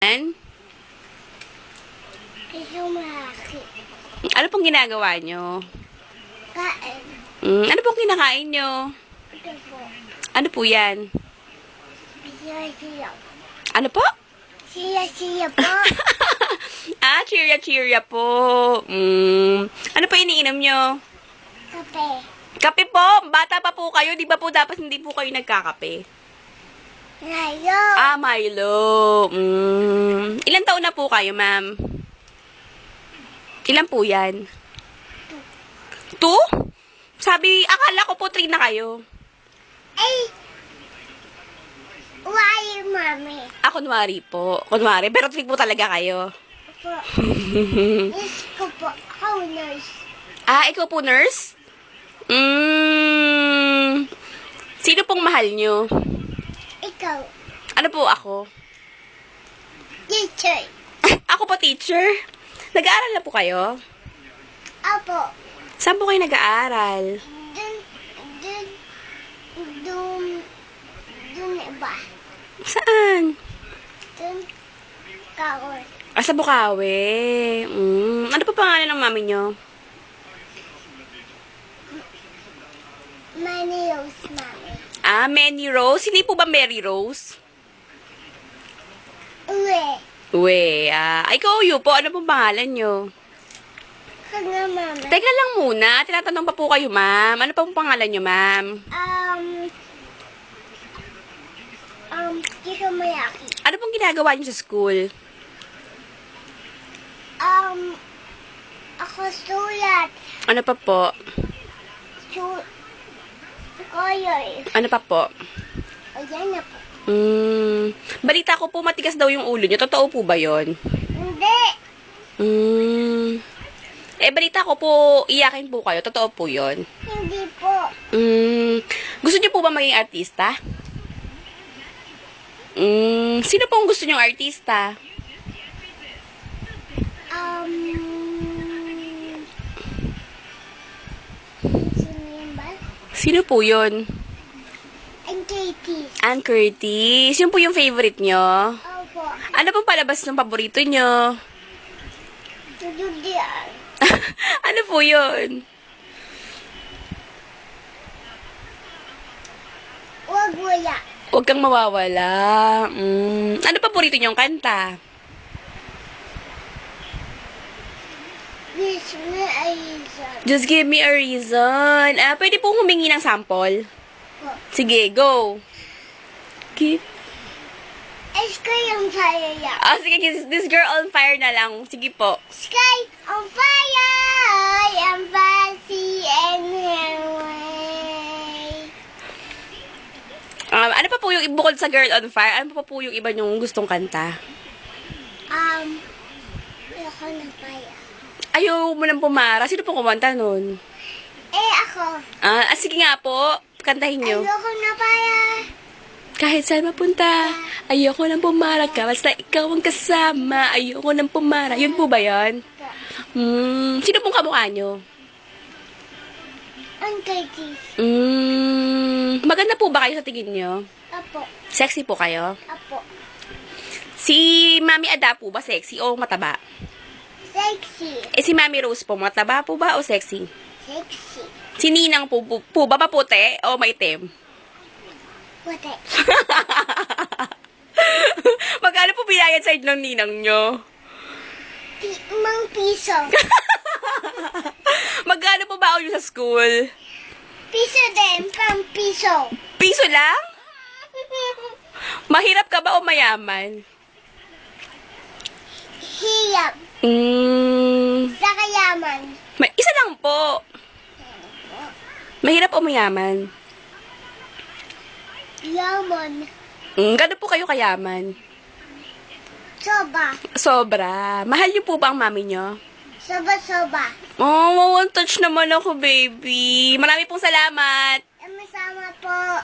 An? Lumaki. Ano pong ginagawa nyo? Kain. Ano pong kinakain nyo? Ito po. Ano po yan? Siya-siya. Ano po? Siya-siya po. Cheeria po. Ano po iniinom nyo? Kape. Kape po? Bata pa po kayo. Di ba po dapat hindi po kayo nagkakape? Ngayon. Milo. Ilan taon na po kayo, ma'am? Ilan po yan? 2? Sabi, akala ko po 3 na kayo. Ay! Why, mami? Kunwari po. Kunwari. Pero 3 po talaga kayo. Po. Yes ko po. How nurse? Ikaw po nurse? Sino pong mahal nyo? Ikaw. Ano po ako? Teacher. Ako po teacher? Nag-aaral na po kayo? Apo. Saan po kayo nag-aaral? Dun iba. Saan? Dun kawal. Sa Bukawi. Ano po pangalan ng mami nyo? Many rose, mami. Many Rose. Hindi po ba Mary Rose? Uwe. Ikaw po. Ano pong pangalan nyo? Nga, mami. Teka lang muna. Tinatanong pa po kayo, ma'am. Ano pong pangalan nyo, ma'am? Tito Mayaki. Ano pong ginagawa nyo sa school? Ako sulat. Ano pa po? Koyoy. Ano pa po? Ayan na po. Balita ko po matigas daw yung ulo nyo. Totoo po ba yon? Hindi. Balita ko po, iyakin po kayo. Totoo po yon? Hindi po. Gusto niyo po ba maging artista? Sino pong gusto niyong artista? Sino yun ba? Sino po yon? Ang Katie. Ann Curtis. Yun po yung favorite nyo? Opo. Ano pong palabas ng paborito nyo? Tududian. Ano po yun? Wag wala. Huwag kang mawawala. Ano paborito nyong kanta? Wish me a reason. Just give me a reason. Pwede pong humingi ng sample? Po. Sige, go. Give. Sky on fire ya. Sige, this girl on fire na lang. Sige po. Sky on fire. I am fancy and highway. Ano pa po yung bukod sa Girl on Fire? Ano pa po yung iba nyong gustong kanta? Ako na fire. Ayaw mo nang pumara. Sino pong kumanta nun? Ako. Sige nga po. Kantahin nyo. Ayoko na fire. Kahit saan mapunta, ayoko nang pumara ka. Basta ikaw ang kasama, ayoko nang pumara. Yun po ba yun? Sino pong kamukha nyo? Ang Katie. Maganda po ba kayo sa tingin nyo? Apo. Sexy po kayo? Apo. Si Mami Ada po ba sexy o mataba? Sexy. Si Mami Rose po, mataba po ba o sexy? Sexy. Si Ninang po ba maputi o maitim? Puti. Magkano po binayad sa inyo ng ninang nyo? Mang piso. Magkano po ba nyo sa school? Piso din. Pang piso. Piso lang? Mahirap ka ba o mayaman? Hiyap. Sa kayaman. Isa lang po. Mahirap o mayaman? Yaman. Gano'n po kayo kayaman? Soba. Sobra. Mahal niyo po ba ang mami niyo? Soba-soba. Oh, one touch naman ako, baby. Marami pong salamat. Masama po.